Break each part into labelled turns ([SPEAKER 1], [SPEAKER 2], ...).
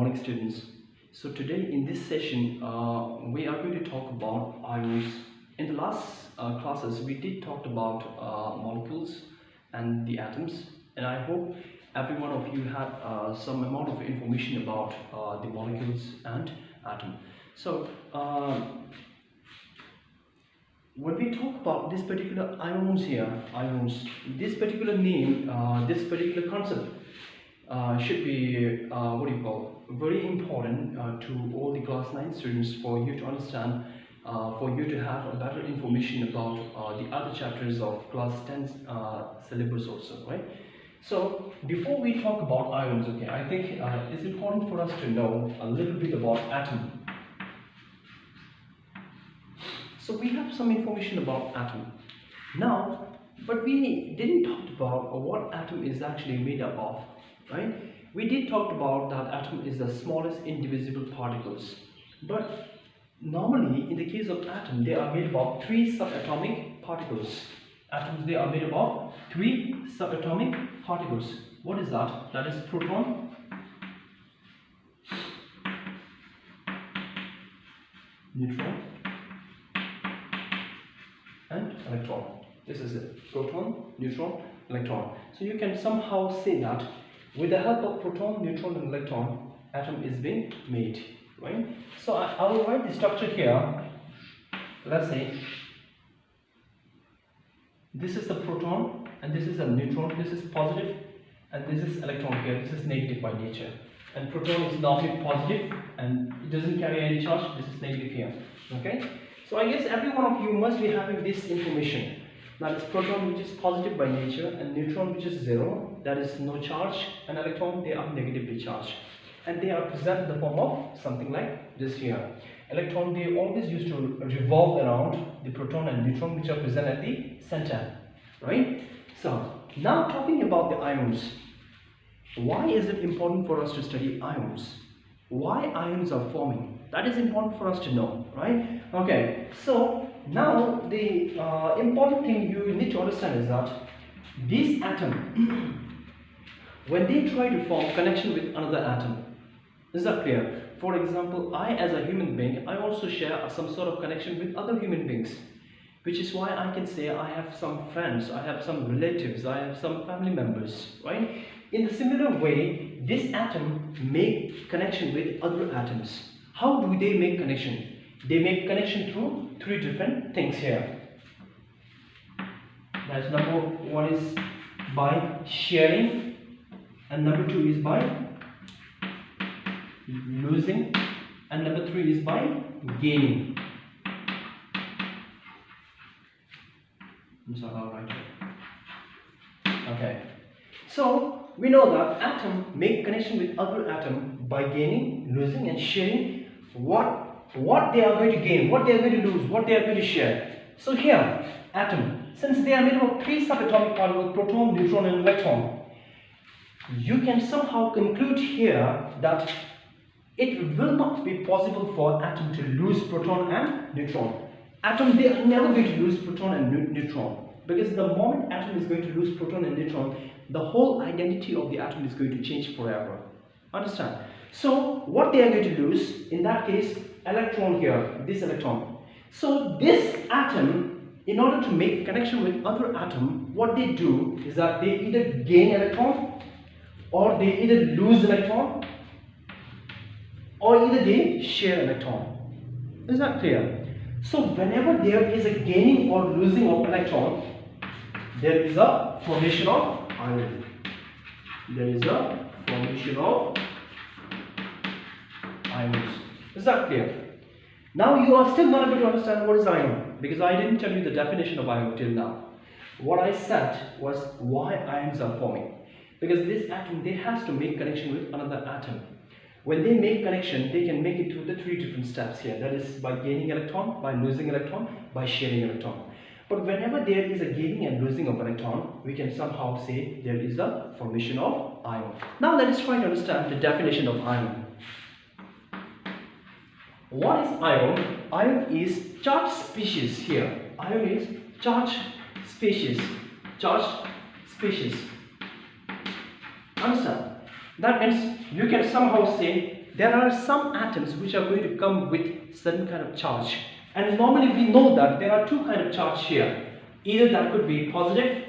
[SPEAKER 1] morning, students. So today in this session we are going to talk about ions. In the last classes we did talk about molecules and the atoms, and I hope every one of you have some amount of information about the molecules and atom. So when we talk about this particular ions here, this particular name, this particular concept should be very important to all the class 9 students, for you to understand, for you to have a better information about the other chapters of class 10 syllabus also, right? So before we talk about ions, okay, I think it's important for us to know a little bit about atom. So we have some information about atom now, but we didn't talk about what atom is actually made up of, right? We did talk about that atom is the smallest indivisible particles, but normally in the case of atom they are made up of 3 subatomic particles. Atoms, they are made up of 3 subatomic particles. What is that? That is proton, neutron and electron. This is it: proton, neutron, electron. So you can somehow say that with the help of proton, neutron and electron, atom is being made, right? So I will write the structure here. Let's say this is the proton and this is a neutron. This is positive and this is electron here. This is negative by nature, and proton is normally positive and it doesn't carry any charge. This is negative here, okay? So I guess every one of you must be having this information. That is proton, which is positive by nature, and neutron, which is 0, that is no charge, and electron, they are negatively charged, and they are present in the form of something like this here. Electron, they always used to revolve around the proton and neutron, which are present at the center, right? So now talking about the ions, why is it important for us to study ions? Why ions are forming? That is important for us to know, right? Okay, so now the important thing you need to understand is that this atom, when they try to form connection with another atom, is that clear? For example, I as a human being, I also share some sort of connection with other human beings, which is why I can say I have some friends, I have some relatives, I have some family members, right? In the similar way, this atom make connection with other atoms. How do they make connection? They make connection through 3 different things here. That's number 1 is by sharing, and number 2 is by losing, and number 3 is by gaining. Okay, so we know that atom make connection with other atom by gaining, losing and sharing what they are going to gain, what they are going to lose, what they are going to share. So here, atom, since they are made up of 3 subatomic particles, proton, neutron and electron, you can somehow conclude here that it will not be possible for atom to lose proton and neutron. Atom, they are never going to lose proton and neutron, because the moment atom is going to lose proton and neutron, the whole identity of the atom is going to change forever. Understand? So what they are going to lose, in that case, electron here, this electron. So this atom, in order to make connection with other atom, what they do is that they either gain electron, or they either lose electron, or either they share electron. Is that clear? So whenever there is a gaining or losing of electron, there is a formation of ion. There is a formation of ions. Is that clear? Now you are still not able to understand what is ion, because I didn't tell you the definition of ion till now. What I said was why ions are forming. Because this atom, they has to make connection with another atom. When they make connection, they can make it through the 3 different steps here. That is by gaining electron, by losing electron, by sharing electron. But whenever there is a gaining and losing of electron, we can somehow say there is a formation of ion. Now let us try to understand the definition of ion. What is ion? Ion is charged species here. Ion is charged species. Charged species. Understand? That means you can somehow say there are some atoms which are going to come with certain kind of charge. And normally we know that there are two kind of charge here. Either that could be positive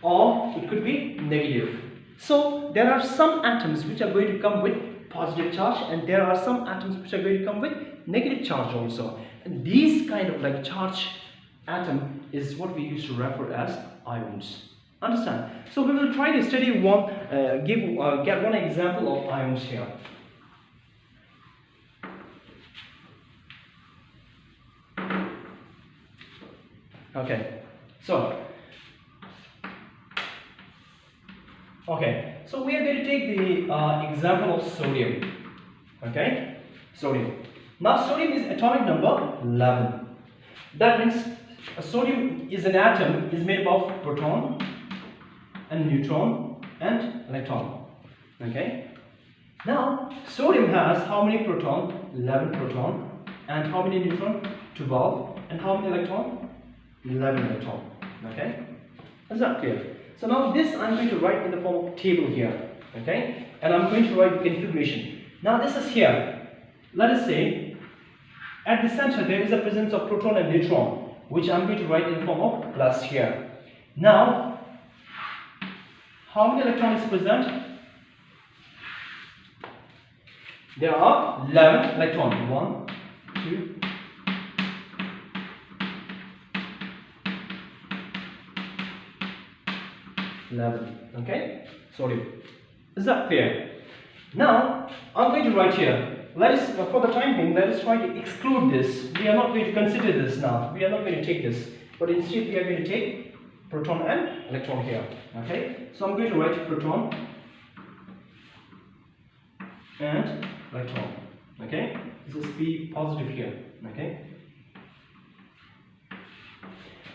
[SPEAKER 1] or it could be negative. So there are some atoms which are going to come with positive charge, and there are some atoms which are going to come with negative charge also. And these kind of like charge atom is what we used to refer as ions. Understand? So we will try to study one, get one example of ions here. Okay, so we are going to take the example of sodium. Okay, sodium. Now sodium is atomic number 11. That means sodium is an atom, is made up of proton and neutron and electron. Okay. Now sodium has how many proton? 11 proton. And how many neutron? 12. And how many electron? 11 electron. Okay. Is that clear? So now this I'm going to write in the form of table here. Okay. And I'm going to write the configuration. Now this is here. Let us say at the center there is a presence of proton and neutron, which I'm going to write in the form of plus here. Now, how many electrons is present? There are 11 electrons. 1, 2, 11. Okay? Sodium. Is that clear? Now, I'm going to write here. Let us, for the time being, let us try to exclude this. We are not going to consider this now. We are not going to take this. But instead, we are going to take proton and electron here. Okay? So I'm going to write proton and electron. Okay? This is P positive here. Okay?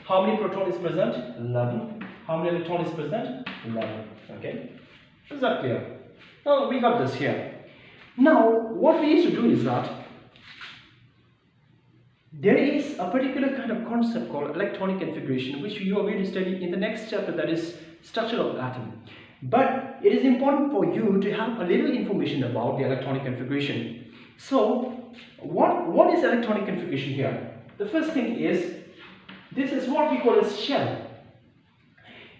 [SPEAKER 1] How many proton is present? 11. How many electron is present? 11. Okay? Is that clear? Now we got this here. Now what we need to do is that there is a particular kind of concept called electronic configuration, which you are going to study in the next chapter, that is structure of atom. But it is important for you to have a little information about the electronic configuration. So what is electronic configuration here? The first thing is, this is what we call a shell.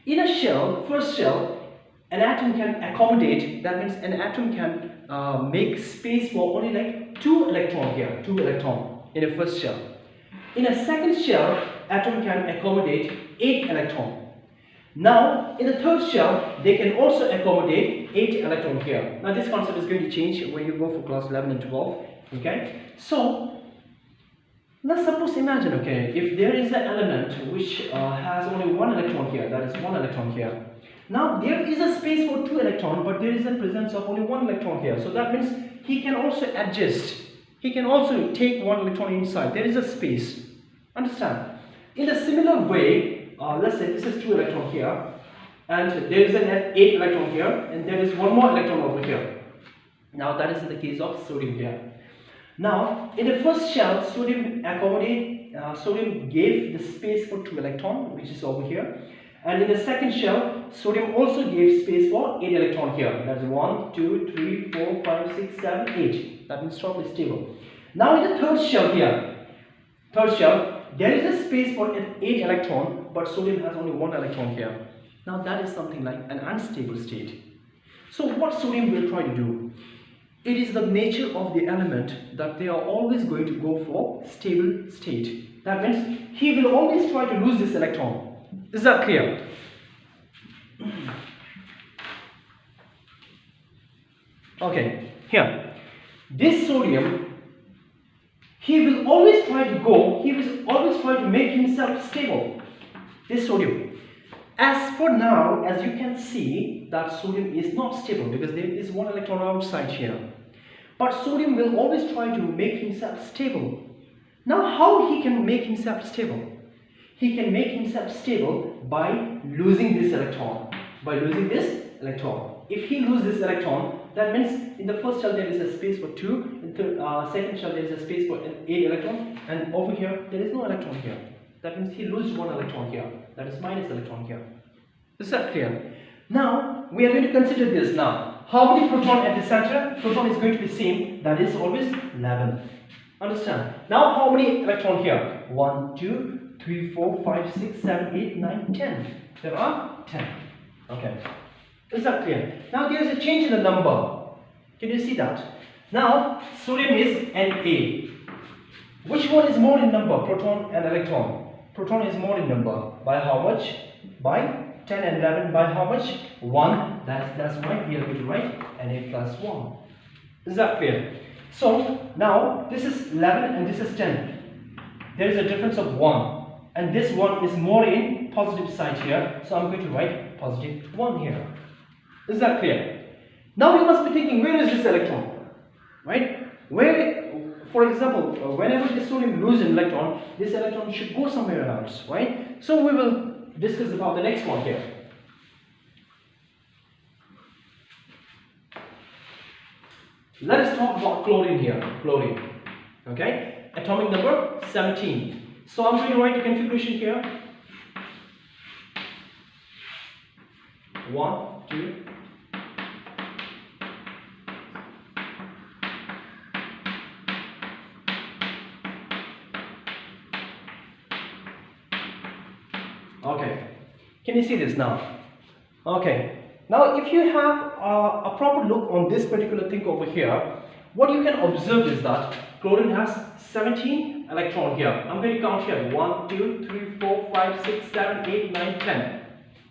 [SPEAKER 1] In a shell, first shell, an atom can accommodate, that means an atom can make space for only like 2 electrons here, 2 electrons in a first shell. In a second shell, atom can accommodate 8 electrons. Now, in the third shell, they can also accommodate 8 electrons here. Now, this concept is going to change when you go for class 11 and 12. Okay, so let's suppose imagine, okay, if there is an element which has only 1 electron here, that is 1 electron here. Now there is a space for 2 electrons, but there is a presence of only 1 electron here. So that means he can also adjust. He can also take 1 electron inside. There is a space. Understand? In a similar way, let's say this is 2 electron here, and there is an 8 electron here, and there is 1 more electron over here. Now that is in the case of sodium here. Now in the first shell, sodium gave the space for 2 electrons, which is over here. And in the second shell, sodium also gave space for 8 electrons here. That's 1, 2, 3, 4, 5, 6, 7, 8. That means strongly stable. Now in the third shell here, there is a space for 8 electrons, but sodium has only 1 electron here. Now that is something like an unstable state. So what sodium will try to do? It is the nature of the element that they are always going to go for stable state. That means he will always try to lose this electron. Is that clear? Okay, here. This sodium, he will always try to make himself stable. This sodium. As for now, as you can see, that sodium is not stable because there is 1 electron outside here. But sodium will always try to make himself stable. Now, how he can make himself stable? He can make himself stable by losing this electron. If he loses this electron, that means in the first shell there is a space for 2, in the second shell there is a space for 8 electrons, and over here there is no electron here. That means he loses 1 electron here. That is minus electron here. Is that clear? Now we are going to consider this now. how many proton at the center? Proton is going to be same, that is always 11. Understand? Now how many electron here? 1, 2, 3, 4, 5, 6, 7, 8, 9, 10. There are 10. Okay. Is that clear? Now there is a change in the number. Can you see that? Now sodium is Na. Which one is more in number? Proton and electron. Proton is more in number. By how much? By 10 and 11. By how much? 1. That's why we are going to write Na plus 1. Is that clear? So now this is 11 and this is 10. There is a difference of 1. And this one is more in positive side here. So I'm going to write positive 1 here. Is that clear? Now you must be thinking, where is this electron? Right? Where, for example, whenever the sodium loses an electron, this electron should go somewhere else, right? So we will discuss about the next one here. Let us talk about chlorine here. Chlorine. Okay? Atomic number 17. So I'm going to write the configuration here. 1, 2. Okay, can you see this now? Okay, now if you have a proper look on this particular thing over here, what you can observe is that chlorine has 17 electrons here. I'm going to count here 1, 2, 3, 4, 5, 6, 7, 8, 9, 10,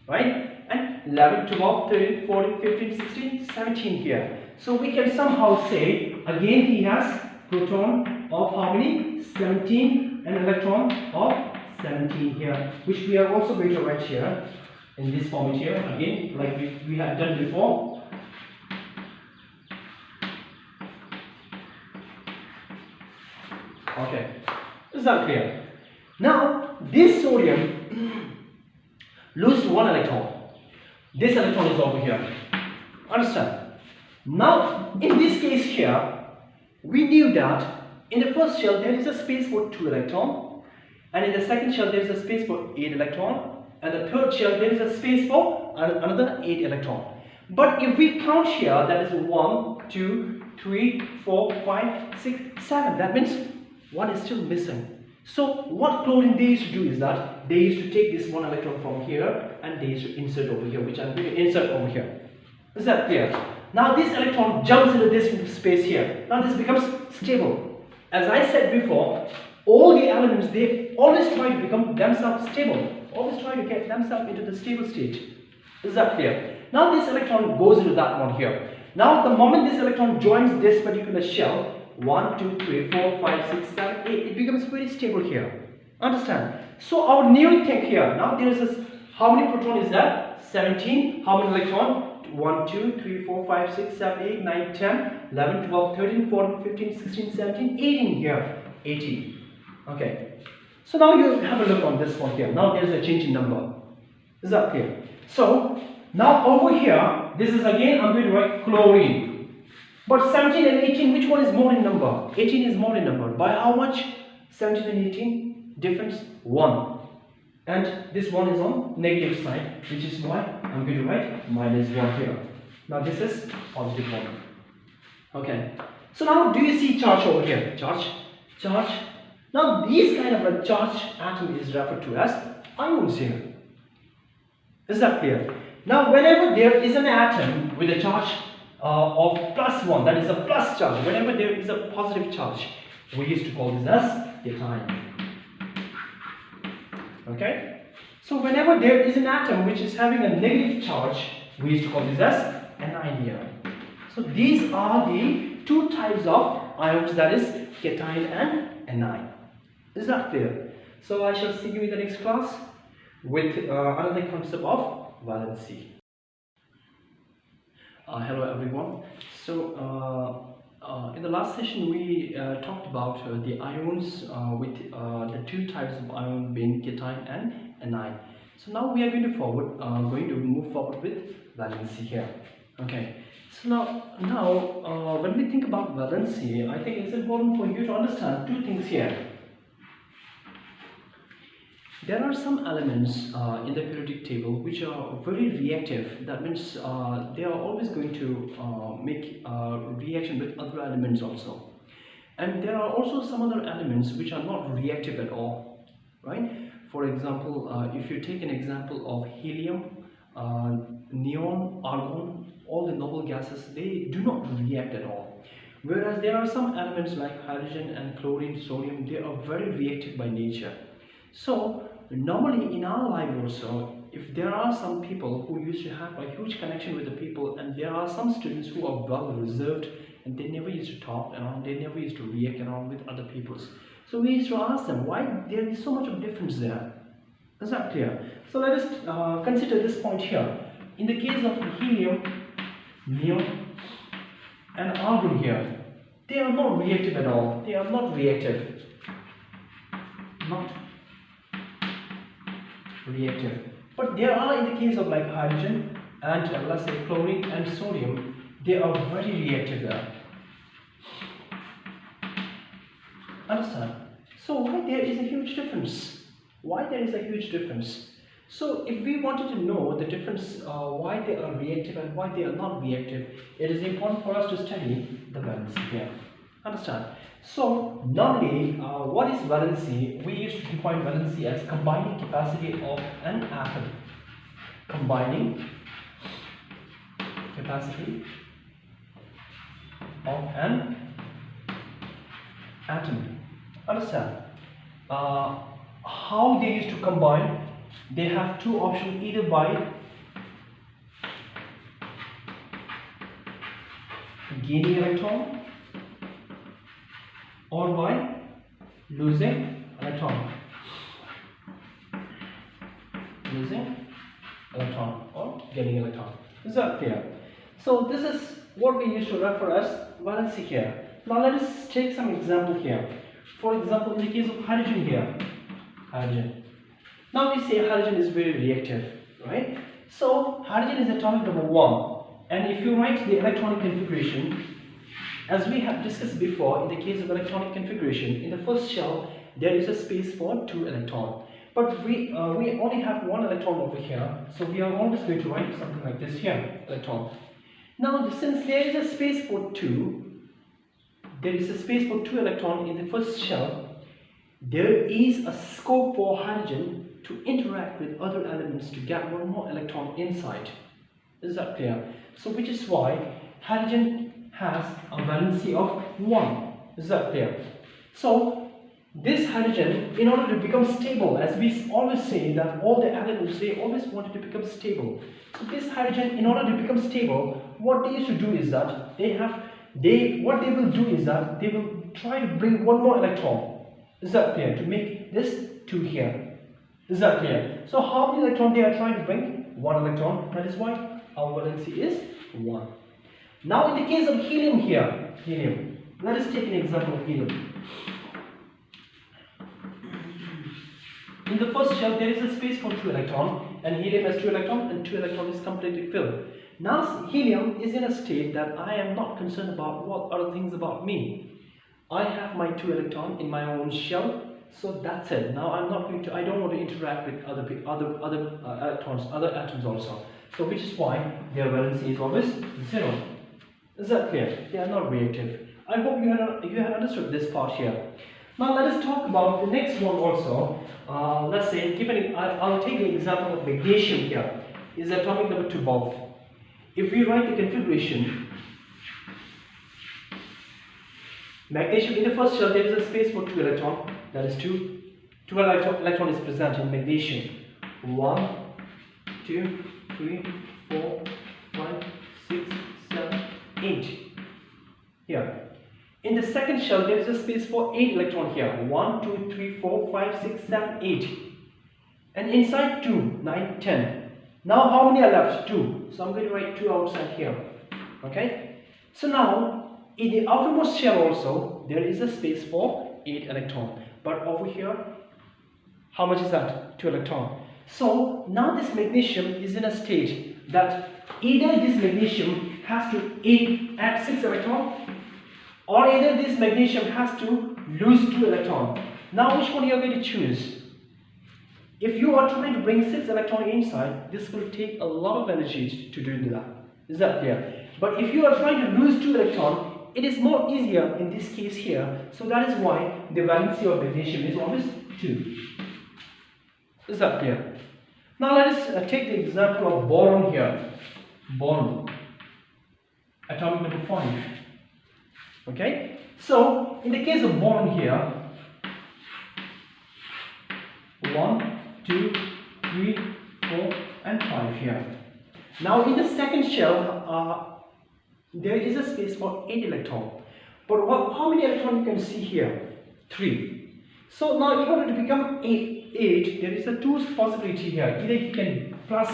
[SPEAKER 1] right? And 11, 12, 13, 14, 15, 16, 17 here. So we can somehow say again he has proton of how many? 17 and electron of 17 here, which we are also going to write here in this format here again, like we had done before. Okay, is that clear? Now this sodium loses 1 electron. This electron is over here. Understand? Now in this case here, we knew that in the first shell there is a space for 2 electrons. And in the second shell there is a space for 8 electron, and the third shell there is a space for another 8 electron. But if we count here, that is 1, 2, 3, 4, 5, 6, 7. That means 1 is still missing. So what chlorine they used to do is that they used to take this 1 electron from here and they used to insert over here, which I'm going to insert over here. Is that clear? Now this electron jumps into this space here. Now this becomes stable. As I said before, all the elements, they always try to become themselves stable. Always try to get themselves into the stable state. Is that clear? Now this electron goes into that one here. Now the moment this electron joins this particular shell, 1, 2, 3, 4, 5, 6, 7, 8, it becomes very stable here. Understand? So our new thing here, now there is this, how many proton is that? 17. How many electron? 1, 2, 3, 4, 5, 6, 7, 8, 9, 10, 11, 12, 13, 14, 15, 16, 17, 18 here. 18. Okay, so now you have a look on this one here. Now there is a change in number. Is that clear? So now over here, this is again I'm going to write chlorine. But 17 and 18, which one is more in number? 18 is more in number. By how much? 17 and 18, difference 1. And this one is on negative side, which is why I'm going to write minus 1 here. Now this is positive 1. Okay, so now do you see charge over here? Charge, charge. Now these kind of a charged atom is referred to as ions here. Is that clear? Now whenever there is an atom with a charge of +1, that is a plus charge, whenever there is a positive charge, we used to call this as cation. Okay? So whenever there is an atom which is having a negative charge, we used to call this as anion here. So these are the two types of ions, that is cation and anion. Is that clear? So I shall see you in the next class with another concept of valency. Hello everyone. So in the last session we talked about the ions with the two types of ion being cation and anion. So now we are going to move forward with valency here. Okay. So now when we think about valency, I think it's important for you to understand two things here. There are some elements in the periodic table which are very reactive. That means they are always going to make reaction with other elements also. And there are also some other elements which are not reactive at all, right? For example, if you take an example of helium, neon, argon, all the noble gases, they do not react at all. Whereas there are some elements like hydrogen and chlorine, sodium, they are very reactive by nature. So normally in our life also, if there are some people who used to have a huge connection with the people, and there are some students who are well reserved and they never used to talk around, they never used to react around with other peoples. So we used to ask them why there is so much of difference there. Is that clear? So let us consider this point here. In the case of helium, neon and argon here, they are not reactive at all. They are not reactive. Not reactive. But there are, in the case of like hydrogen and let's say chlorine and sodium, they are very reactive there. Understand? So why there is a huge difference? Why there is a huge difference? So if we wanted to know the difference, why they are reactive and why they are not reactive, it is important for us to study the valency here. Understand? So normally, what is valency? We used to define valency as combining capacity of an atom. Combining capacity of an atom. Understand? How they used to combine? They have two options, either by gaining electron or by losing electron. Losing electron or gaining electron. Is that clear? So this is what we used to refer as valency here. Now let us take some example here. For example, in the case of hydrogen here, hydrogen. Now we say hydrogen is very reactive, right? So hydrogen is atomic number 1, and if you write the electronic configuration, as we have discussed before, in the case of electronic configuration, in the first shell there is a space for 2 electrons, but we only have 1 electron over here, so we are always going to write something like this here, electron. Now since there is a space for 2, there is a space for 2 electrons in the first shell, there is a scope for hydrogen to interact with other elements to get one more electron inside. Is that clear? So which is why hydrogen has a valency of 1. Is that clear? So this hydrogen, in order to become stable, as we always say that all the elements, they always wanted to become stable. So this hydrogen, in order to become stable, what they used to do is that what they will do is that they will try to bring one more electron. Is that clear? To make this 2 here. Is that clear? So how many electrons they are trying to bring? 1 electron. That is why our valency is 1. Now in the case of helium here, helium. Let us take an example of helium. In the first shell there is a space for 2 electrons, and helium has 2 electrons, and 2 electrons is completely filled. Now helium is in a state that I am not concerned about what other things about me. I have my 2 electrons in my own shell. So that's it. Now I don't want to interact with other electrons, other atoms also. So which is why their valency is always 0. Is that clear? They are not reactive. I hope you have understood this part here. Now let us talk about the next one also. Let's say, I'll take the example of magnesium here. Is atomic number 12. If we write the configuration, magnesium, in the first shell there is a space for 2 electrons. That is 2 electron is present in magnesium. 1, 2, 3, 4, 5, 6, 7, 8. Here. In the second shell there is a space for 8 electrons here. 1, 2, 3, 4, 5, 6, 7, 8. And inside 2, 9, 10. Now how many are left? 2. So I'm going to write 2 outside here. Okay? So now in the outermost shell also there is a space for 8 electrons. But over here, how much is that? 2 electrons. So now this magnesium is in a state that either this magnesium has to add 6 electrons, or either this magnesium has to lose 2 electrons. Now which one you are going to choose? If you are trying to bring 6 electrons inside, this will take a lot of energy to do that. Is that clear? But if you are trying to lose 2 electrons, it is more easier in this case here. So that is why the valency of magnesium is always 2. Is that clear? Now let us take the example of boron here. Boron. Atomic number 5. Okay? So, in the case of boron here, 1, 2, 3, 4 and 5 here. Now in the second shell, there is a space for 8 electrons. But how many electrons you can see here? 3. So now in order to become 8, there is a 2 possibility here. Either he can plus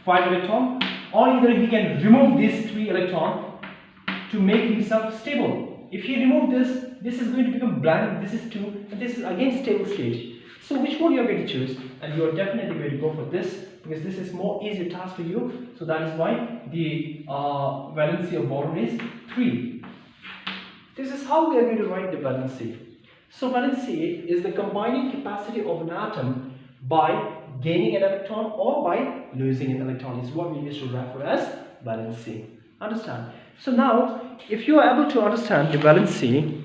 [SPEAKER 1] 5 electrons, or either he can remove these 3 electrons to make himself stable. If he remove this, this is going to become blank, this is 2, and this is again stable state. So which one you are going to choose? And you are definitely going to go for this, because this is more easier task for you. So that is why the valency of boron is 3. This is how we are going to write the valency. So valency is the combining capacity of an atom by gaining an electron or by losing an electron, is what we used to refer as valency. Understand? So now, if you are able to understand the valency,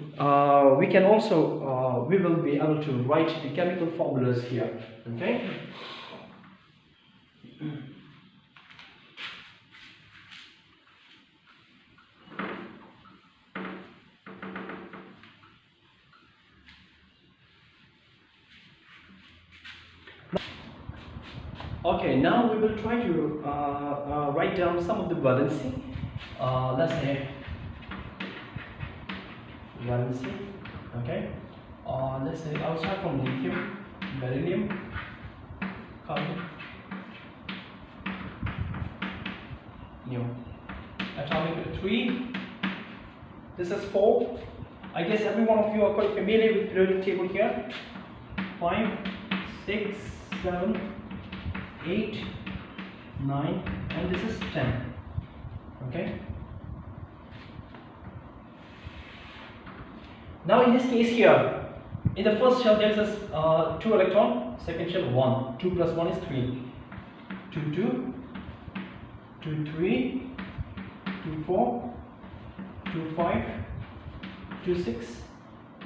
[SPEAKER 1] we can also we will be able to write the chemical formulas here. Okay. Okay, now we will try to write down some of the valency. Let's say valency. Okay. Let's say I'll start from lithium, beryllium, carbon, neon. Atomic 3. This is 4. I guess every one of you are quite familiar with periodic table here. 5, 6, 7, 8, 9, and this is 10. Okay. Now in this case here, in the first shell there is 2 electron, second shell 1. 2 plus 1 is 3. 2, 2, 2, 3, 2, 4, 2, 5, 2, 6,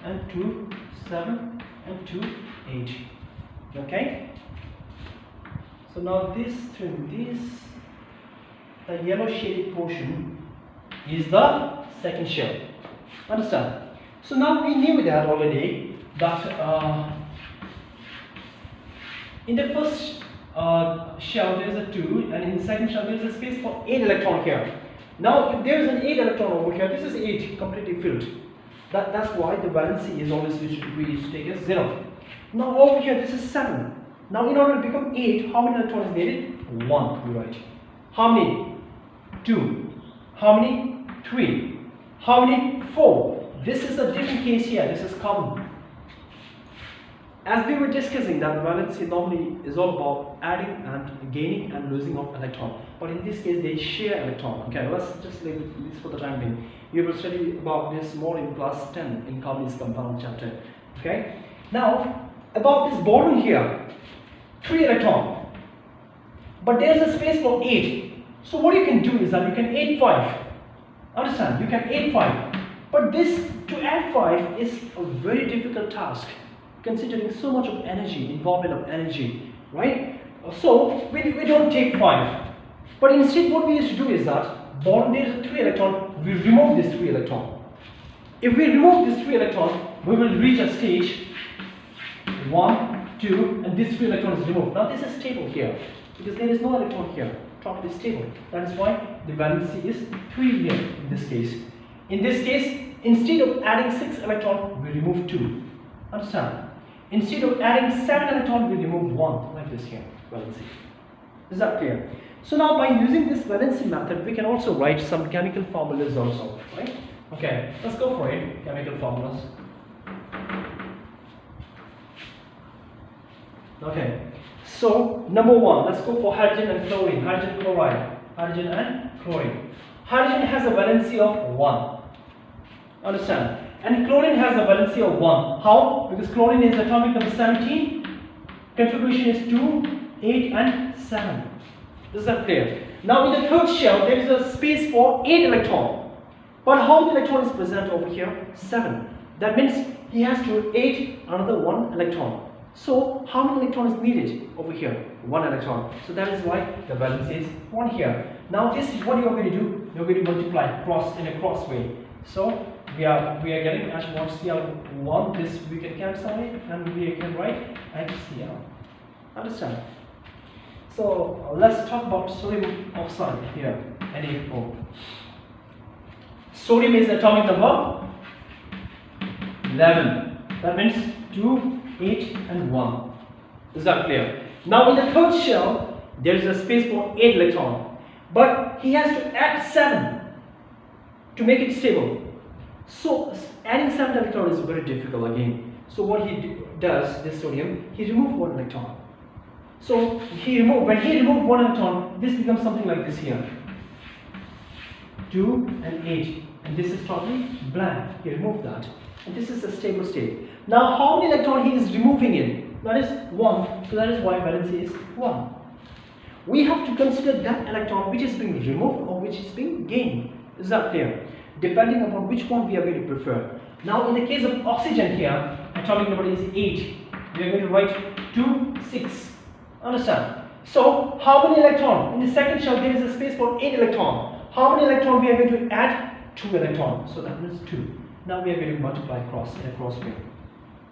[SPEAKER 1] and 2, 7, and 2, 8. Okay? So now this the yellow shaded portion is the second shell. Understand? So now we knew that already that in the first shell there is a 2, and in the second shell there is a space for 8 electron here. Now if there is an 8 electron over here, this is 8 completely filled. That's why the valency is always we used to take as 0. Now over here this is 7. Now in order to become 8, how many electrons is needed? 1, we write. How many? 2. How many? 3. How many? 4. This is a different case here, this is common. As we were discussing, that valency normally is all about adding and gaining and losing of electron. But in this case they share electron. Okay, let's just leave this for the time being. You will study about this more in class 10 in Carbonyl compound chapter. Okay. Now about this boron here, 3 electron, but there is a space for 8. So what you can do is that you can add 5. Understand? You can add 5. But this, to add 5 is a very difficult task, considering so much of energy, involvement of energy, right? So we don't take 5. But instead what we used to do is that boron there is a 3 electron, we remove this 3 electron. If we remove this 3 electron, we will reach a stage 1, 2, and this 3 electron is removed. Now this is stable here, because there is no electron here, totally stable. That is why the valency is 3 here in this case. In this case, instead of adding 6 electrons, we remove 2. Understand? Instead of adding 7 electrons, we remove 1, like this here, valency. Is that clear? So now by using this valency method, we can also write some chemical formulas also, right? Okay, let's go for it, chemical formulas. Okay, so number 1, let's go for hydrogen and chlorine, hydrogen chloride, hydrogen and chlorine. Hydrogen has a valency of 1. Understand? And chlorine has a valency of 1. How? Because chlorine is atomic number 17 configuration is 2, 8 and 7. Is that clear? Now in the third shell there is a space for 8 electron. But how many electron is present over here? 7. That means he has to add another 1 electron. So how many electrons is needed over here? 1 electron. So that is why the valence is 1 here. Now this is what you are going to do. You are going to multiply cross in a cross way. So we are getting HCl1. This we can cancel it and we can write HCl. Understand? So let's talk about sodium oxide here. NaO. Sodium is atomic number 11. That means 2, 8 and 1. Is that clear? Now in the third shell there is a space for 8 electron. But he has to add 7 to make it stable. So adding 7 electrons is very difficult again. So what he does, this sodium, he removes 1 electron. So when he removes 1 electron, this becomes something like this here. 2 and 8. And this is totally blank. He removed that. And this is a stable state. Now how many electrons he is removing in? That is 1. So that is why valency is 1. We have to consider that electron which is being removed or which is being gained. Is that clear? Depending upon which one we are going to prefer. Now in the case of oxygen here, atomic number is 8. We are going to write 2, 6. Understand? So how many electron? In the second shell there is a space for 8 electron. How many electron we are going to add? 2 electron. So that means 2. Now we are going to multiply cross in a cross way.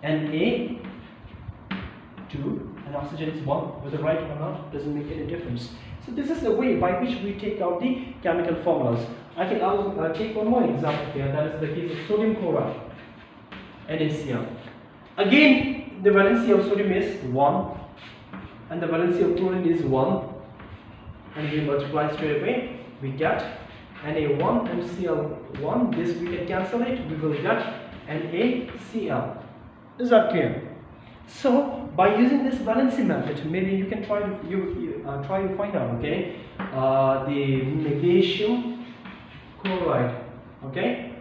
[SPEAKER 1] Na 2 and oxygen is 1. Whether right or not doesn't make any difference. So this is the way by which we take out the chemical formulas. I'll take one more example here. That is the case of sodium chloride, NaCl. Again, the valency of sodium is 1 and the valency of chlorine is 1. And if we multiply straight away, we get Na1 and Cl1. This we can cancel it. We will get NaCl. Is that clear? So by using this valency method, maybe you can try to find out, okay, the magnesium chloride, okay,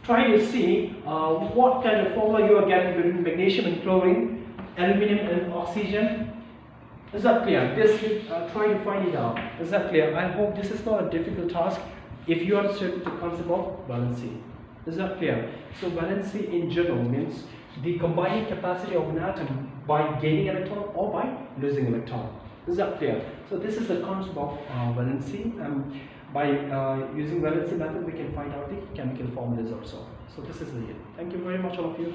[SPEAKER 1] try to see what kind of formula you are getting between magnesium and chlorine, aluminum and oxygen. Is that clear? This try to find it out. Is that clear? I hope this is not a difficult task if you understand the concept of valency. Is that clear? So valency in general means the combining capacity of an atom by gaining electron or by losing electron. Is that clear? So this is the concept of valency. By using valency method, we can find out the chemical formulas also. So this is it. Thank you very much, all of you.